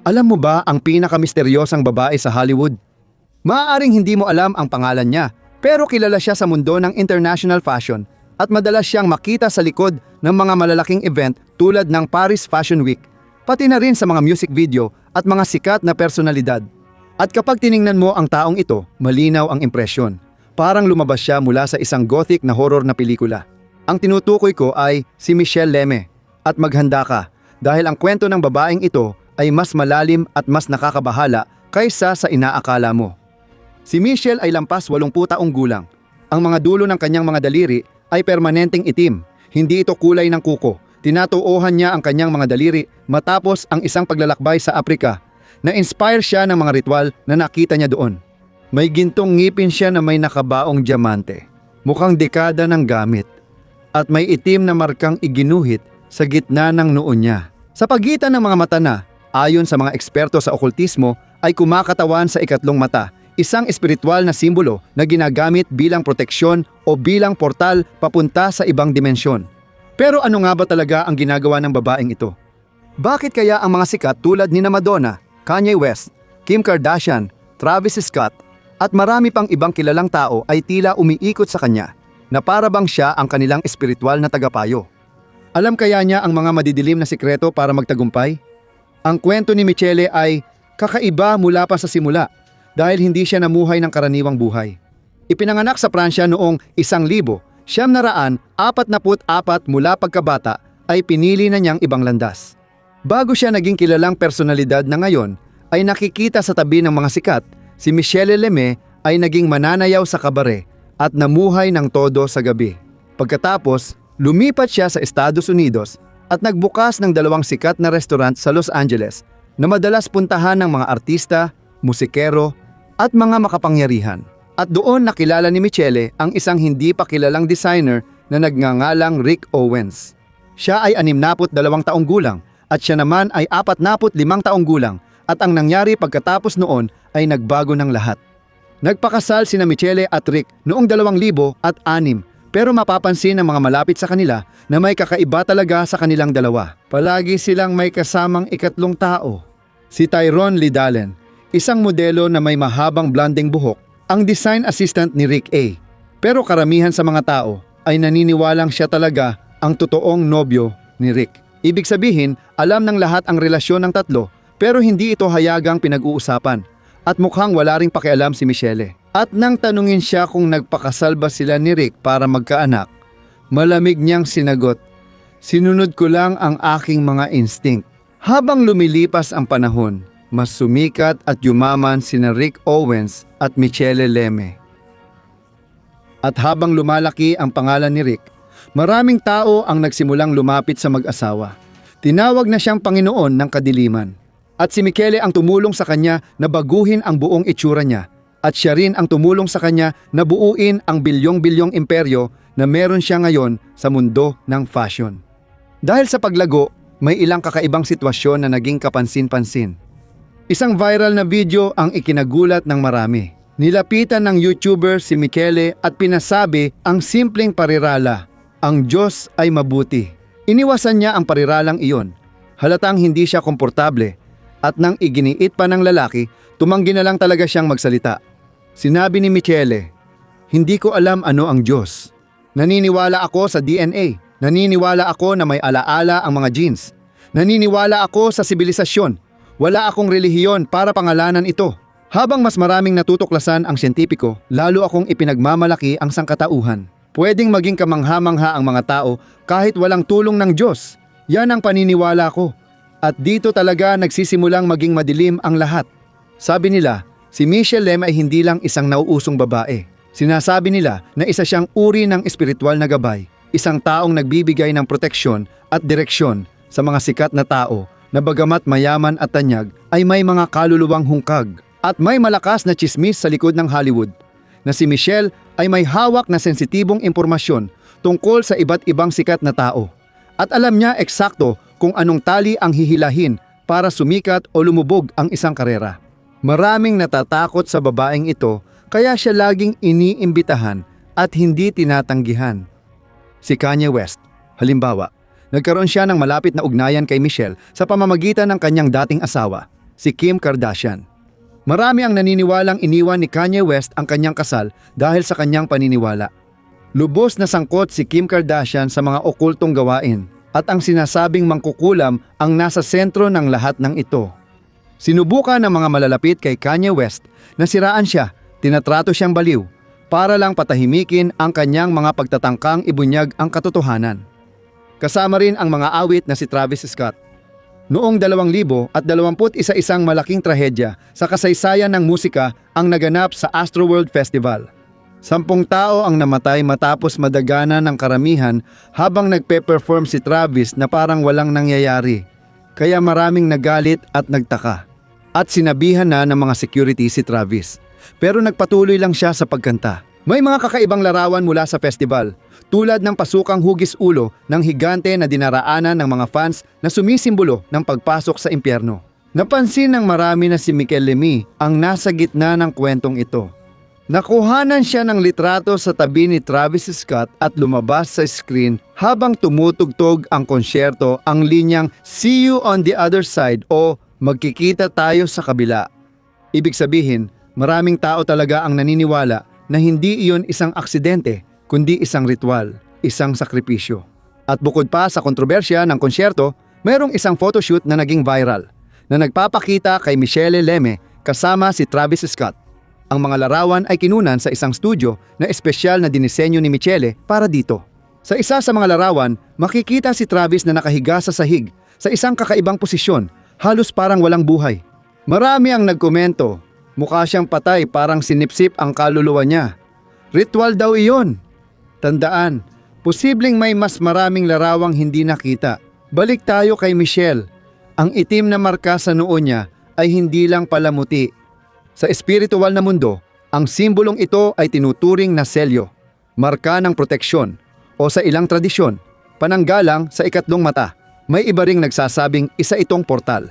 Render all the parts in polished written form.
Alam mo ba ang pinakamisteryosang babae sa Hollywood? Maaaring hindi mo alam ang pangalan niya, pero kilala siya sa mundo ng international fashion at madalas siyang makita sa likod ng mga malalaking event tulad ng Paris Fashion Week, pati na rin sa mga music video at mga sikat na personalidad. At kapag tiningnan mo ang taong ito, malinaw ang impresyon. Parang lumabas siya mula sa isang gothic na horror na pelikula. Ang tinutukoy ko ay si Michelle Leme. At maghanda ka dahil ang kwento ng babaeng ito ay mas malalim at mas nakakabahala kaysa sa inaakala mo. Si Michelle ay lampas 80 taong gulang. Ang mga dulo ng kanyang mga daliri ay permanenteng itim. Hindi ito kulay ng kuko. Tinatuohan niya ang kanyang mga daliri matapos ang isang paglalakbay sa Afrika. Na-inspire siya ng mga ritual na nakita niya doon. May gintong ngipin siya na may nakabaong diamante. Mukhang dekada ng gamit. At may itim na markang iginuhit sa gitna ng noo niya. Sa pagitan ng mga mata na, ayon sa mga eksperto sa okultismo, ay kumakatawan sa ikatlong mata, isang espiritual na simbolo na ginagamit bilang proteksyon o bilang portal papunta sa ibang dimensyon. Pero ano nga ba talaga ang ginagawa ng babaeng ito? Bakit kaya ang mga sikat tulad ni Madonna, Kanye West, Kim Kardashian, Travis Scott at marami pang ibang kilalang tao ay tila umiikot sa kanya na para bang siya ang kanilang espiritual na tagapayo? Alam kaya niya ang mga madidilim na sikreto para magtagumpay? Ang kwento ni Michelle ay kakaiba mula pa sa simula dahil hindi siya namuhay ng karaniwang buhay. Ipinanganak sa Pransya noong 1944 mula pagkabata ay pinili na niyang ibang landas. Bago siya naging kilalang personalidad na ngayon ay nakikita sa tabi ng mga sikat, si Michelle Leme ay naging mananayaw sa kabare at namuhay ng todo sa gabi. Pagkatapos, lumipat siya sa Estados Unidos at nagbukas ng 2 sikat na restaurant sa Los Angeles na madalas puntahan ng mga artista, musikero at mga makapangyarihan. At doon nakilala ni Michelle ang isang hindi pa kilalang designer na nagngangalang Rick Owens. Siya ay 62 taong gulang at siya naman ay 45 taong gulang at ang nangyari pagkatapos noon ay nagbago ng lahat. Nagpakasal sina Michelle at Rick noong 2006 pero mapapansin ng mga malapit sa kanila na may kakaiba talaga sa kanilang dalawa. Palagi silang may kasamang ikatlong tao. Si Tyrone Lidalen, isang modelo na may mahabang blonding buhok, ang design assistant ni Rick A. Pero karamihan sa mga tao ay naniniwalang siya talaga ang totoong nobyo ni Rick. Ibig sabihin, alam ng lahat ang relasyon ng tatlo pero hindi ito hayagang pinag-uusapan at mukhang wala ring pakialam si Michelle. At nang tanungin siya kung nagpakasal ba sila ni Rick para magkaanak, malamig niyang sinagot, "Sinunod ko lang ang aking mga instinct." Habang lumilipas ang panahon, mas sumikat at yumaman sina Rick Owens at Michelle Leme. At habang lumalaki ang pangalan ni Rick, maraming tao ang nagsimulang lumapit sa mag-asawa. Tinawag na siyang Panginoon ng Kadiliman. At si Michelle ang tumulong sa kanya na baguhin ang buong itsura niya. At siya rin ang tumulong sa kanya na buuin ang bilyong-bilyong imperyo na meron siya ngayon sa mundo ng fashion. Dahil sa paglago, may ilang kakaibang sitwasyon na naging kapansin-pansin. Isang viral na video ang ikinagulat ng marami. Nilapitan ng YouTuber si Michelle at pinasabi ang simpleng parirala, "Ang Diyos ay mabuti." Iniwasan niya ang pariralang iyon. Halatang hindi siya komportable at nang iginiit pa ng lalaki, tumanggi na lang talaga siyang magsalita. Sinabi ni Michelle, "Hindi ko alam ano ang Diyos. Naniniwala ako sa DNA. Naniniwala ako na may alaala ang mga genes. Naniniwala ako sa sibilisasyon. Wala akong relihiyon para pangalanan ito." Habang mas maraming natutuklasan ang siyentipiko, lalo akong ipinagmamalaki ang sangkatauhan. Pwedeng maging kamangha-mangha ang mga tao kahit walang tulong ng Diyos. Yan ang paniniwala ko. At dito talaga nagsisimulang maging madilim ang lahat. Sabi nila, si Michelle Leme ay hindi lang isang nauusong babae. Sinasabi nila na isa siyang uri ng espiritual na gabay, isang taong nagbibigay ng proteksyon at direksyon sa mga sikat na tao na bagamat mayaman at tanyag ay may mga kaluluwang hungkag. At may malakas na tsismis sa likod ng Hollywood na si Michelle ay may hawak na sensitibong impormasyon tungkol sa iba't ibang sikat na tao. At alam niya eksakto kung anong tali ang hihilahin para sumikat o lumubog ang isang karera. Maraming natatakot sa babaeng ito kaya siya laging iniimbitahan at hindi tinatanggihan. Si Kanye West, halimbawa, nagkaroon siya ng malapit na ugnayan kay Michelle sa pamamagitan ng kanyang dating asawa. si Kim Kardashian. Marami ang naniniwalang iniwan ni Kanye West ang kanyang kasal dahil sa kanyang paniniwala. Lubos na sangkot si Kim Kardashian sa mga okultong gawain at ang sinasabing mangkukulam ang nasa sentro ng lahat ng ito. Sinubukan ng mga malalapit kay Kanye West na siraan siya, tinatrato siyang baliw, para lang patahimikin ang kanyang mga pagtatangkang ibunyag ang katotohanan. Kasama rin ang mga awit na si Travis Scott. Noong 2021 isang malaking trahedya sa kasaysayan ng musika ang naganap sa Astroworld Festival. 10 tao ang namatay matapos madagana ng karamihan habang nagpe-perform si Travis na parang walang nangyayari. Kaya maraming nagalit at nagtaka. At sinabihan na ng mga security si Travis. Pero nagpatuloy lang siya sa pagkanta. May mga kakaibang larawan mula sa festival, tulad ng pasukang hugis ulo ng higante na dinaraanan ng mga fans na sumisimbolo ng pagpasok sa impyerno. Napansin ng marami na si Mikel Lemy ang nasa gitna ng kwentong ito. Nakuhanan siya ng litrato sa tabi ni Travis Scott at lumabas sa screen habang tumutugtog ang konsyerto ang linyang "See you on the other side" o "Magkikita tayo sa kabila". Ibig sabihin, maraming tao talaga ang naniniwala na hindi iyon isang aksidente, kundi isang ritual, isang sakripisyo. At bukod pa sa kontrobersya ng konsyerto, mayroong isang photoshoot na naging viral na nagpapakita kay Michelle Leme kasama si Travis Scott. Ang mga larawan ay kinunan sa isang studio na espesyal na dinisenyo ni Michelle para dito. Sa isa sa mga larawan, makikita si Travis na nakahiga sa sahig sa isang kakaibang posisyon, halos parang walang buhay. Marami ang nagkomento, mukha siyang patay, parang sinipsip ang kaluluwa niya. Ritual daw iyon. Tandaan, posibleng may mas maraming larawang hindi nakita. Balik tayo kay Michelle. Ang itim na marka sa noo niya ay hindi lang palamuti. Sa espiritual na mundo, ang simbolong ito ay tinuturing na selyo, marka ng proteksyon, o sa ilang tradisyon, pananggalang sa ikatlong mata. May iba ring nagsasabing isa itong portal.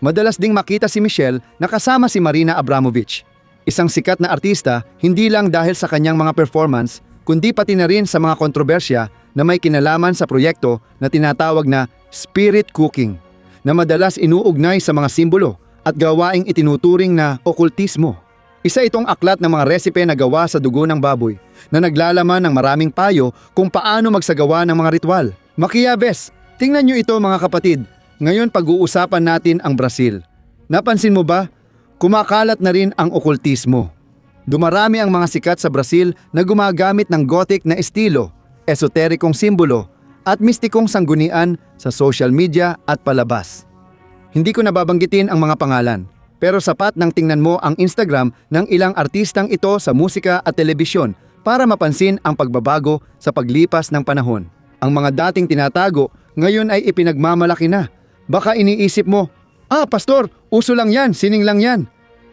Madalas ding makita si Michelle na kasama si Marina Abramovich, isang sikat na artista hindi lang dahil sa kanyang mga performance, kundi pati na rin sa mga kontrobersya na may kinalaman sa proyekto na tinatawag na spirit cooking, na madalas inuugnay sa mga simbolo at gawaing itinuturing na okultismo. Isa itong aklat ng mga resipe na gawa sa dugo ng baboy na naglalaman ng maraming payo kung paano magsagawa ng mga ritual. Makiaves, tingnan nyo ito mga kapatid. Ngayon pag-uusapan natin ang Brazil. Napansin mo ba? Kumakalat na rin ang okultismo. Dumarami ang mga sikat sa Brazil na gumagamit ng Gothic na estilo, esoterikong simbolo at mistikong sanggunian sa social media at palabas. Hindi ko nababanggitin ang mga pangalan, pero sapat nang tingnan mo ang Instagram ng ilang artistang ito sa musika at telebisyon para mapansin ang pagbabago sa paglipas ng panahon. Ang mga dating tinatago ngayon ay ipinagmamalaki na. Baka iniisip mo, pastor, uso lang yan, sining lang yan.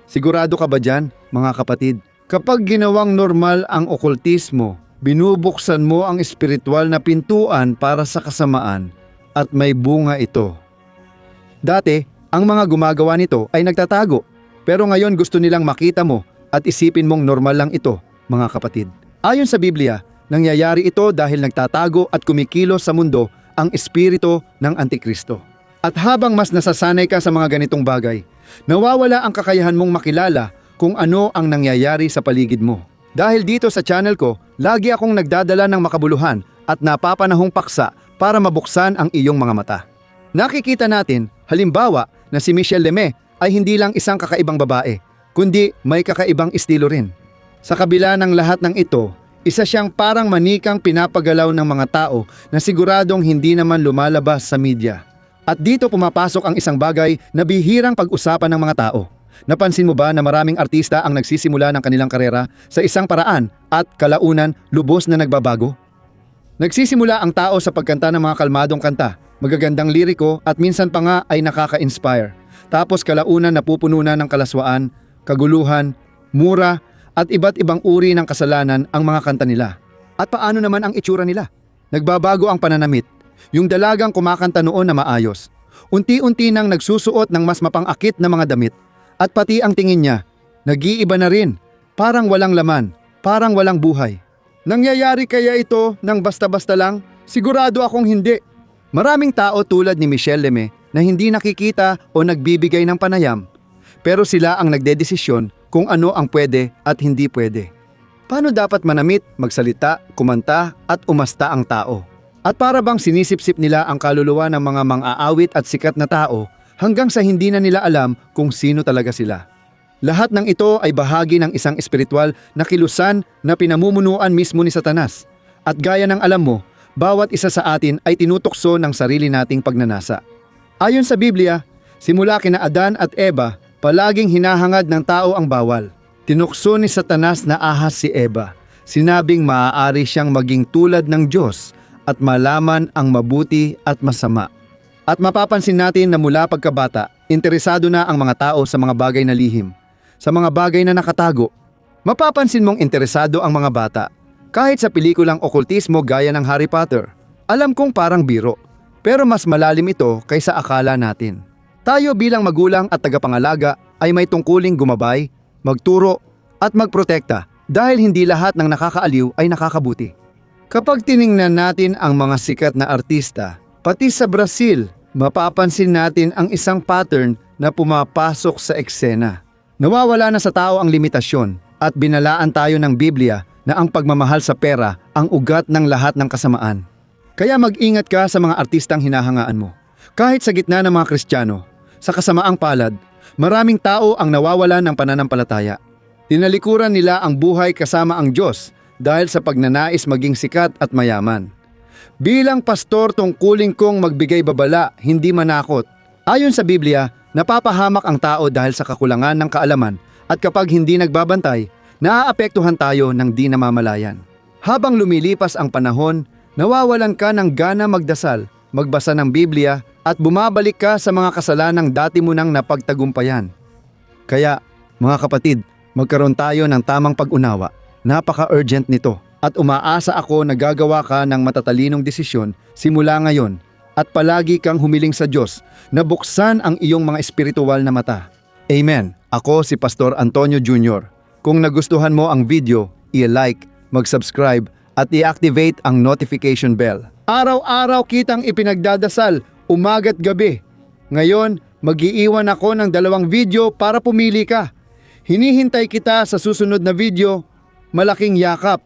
Sigurado ka ba dyan, mga kapatid? Kapag ginawang normal ang okultismo, binubuksan mo ang espiritual na pintuan para sa kasamaan at may bunga ito. Dati, ang mga gumagawa nito ay nagtatago, pero ngayon gusto nilang makita mo at isipin mong normal lang ito, mga kapatid. Ayon sa Biblia, nangyayari ito dahil nagtatago at kumikilos sa mundo ang espiritu ng Antikristo. At habang mas nasasanay ka sa mga ganitong bagay, nawawala ang kakayahan mong makilala kung ano ang nangyayari sa paligid mo. Dahil dito sa channel ko, lagi akong nagdadala ng makabuluhan at napapanahong paksa para mabuksan ang iyong mga mata. Nakikita natin, halimbawa, na si Michelle Leme ay hindi lang isang kakaibang babae, kundi may kakaibang estilo rin. Sa kabila ng lahat ng ito, isa siyang parang manikang pinapagalaw ng mga tao na siguradong hindi naman lumalabas sa media. At dito pumapasok ang isang bagay na bihirang pag-usapan ng mga tao. Napansin mo ba na maraming artista ang nagsisimula ng kanilang karera sa isang paraan at kalaunan lubos na nagbabago? Nagsisimula ang tao sa pagkanta ng mga kalmadong kanta, magagandang liriko at minsan pa nga ay nakaka-inspire. Tapos kalaunan napupuno na ng kalaswaan, kaguluhan, mura at iba't ibang uri ng kasalanan ang mga kanta nila. At paano naman ang itsura nila? Nagbabago ang pananamit. Yung dalagang kumakanta noon na maayos, unti-unti nang nagsusuot ng mas mapang-akit na mga damit. At pati ang tingin niya, nag-iiba na rin. Parang walang laman, parang walang buhay. Nangyayari kaya ito ng basta-basta lang? Sigurado akong hindi. Maraming tao tulad ni Michelle Leme na hindi nakikita o nagbibigay ng panayam, pero sila ang nagdedesisyon kung ano ang pwede at hindi pwede. Paano dapat manamit, magsalita, kumanta at umasta ang tao? At para bang sinisip-sip nila ang kaluluwa ng mga mang-aawit at sikat na tao hanggang sa hindi na nila alam kung sino talaga sila. Lahat ng ito ay bahagi ng isang espiritual na kilusan na pinamumunuan mismo ni Satanas. At gaya ng alam mo, bawat isa sa atin ay tinutokso ng sarili nating pagnanasa. Ayon sa Biblia, simula kina Adan at Eva, palaging hinahangad ng tao ang bawal. Tinukso ni Satanas na ahas si Eva. Sinabing maaari siyang maging tulad ng Diyos at malaman ang mabuti at masama. At mapapansin natin na mula pagkabata, interesado na ang mga tao sa mga bagay na lihim, sa mga bagay na nakatago. Mapapansin mong interesado ang mga bata. Kahit sa pelikulang okultismo gaya ng Harry Potter, alam kong parang biro, pero mas malalim ito kaysa akala natin. Tayo bilang magulang at tagapangalaga ay may tungkuling gumabay, magturo at magprotekta dahil hindi lahat ng nakakaaliw ay nakakabuti. Kapag tiningnan natin ang mga sikat na artista, pati sa Brazil, mapapansin natin ang isang pattern na pumapasok sa eksena. Nawawala na sa tao ang limitasyon at binalaan tayo ng Biblia na ang pagmamahal sa pera ang ugat ng lahat ng kasamaan. Kaya mag-ingat ka sa mga artistang hinahangaan mo. Kahit sa gitna ng mga Kristiyano, sa kasamaang palad, maraming tao ang nawawalan ng pananampalataya. Tinalikuran nila ang buhay kasama ang Diyos dahil sa pagnanais maging sikat at mayaman. Bilang pastor, tungkulin kong magbigay babala, hindi manakot. Ayon sa Biblia, napapahamak ang tao dahil sa kakulangan ng kaalaman at kapag hindi nagbabantay, naaapektuhan tayo ng di namamalayan. Habang lumilipas ang panahon, nawawalan ka ng gana magdasal, magbasa ng Biblia at bumabalik ka sa mga kasalanang dati mo nang napagtagumpayan. Kaya, mga kapatid, magkaroon tayo ng tamang pag-unawa. Napaka-urgent nito at umaasa ako na gagawa ka ng matatalinong desisyon simula ngayon at palagi kang humiling sa Diyos na buksan ang iyong mga espiritual na mata. Amen. Ako si Pastor Antonio Jr. Kung nagustuhan mo ang video, i-like, mag-subscribe at i-activate ang notification bell. Araw-araw kitang ipinagdadasal, umaga't gabi. Ngayon, mag-iiwan ako ng 2 video para pumili ka. Hinihintay kita sa susunod na video. Malaking yakap.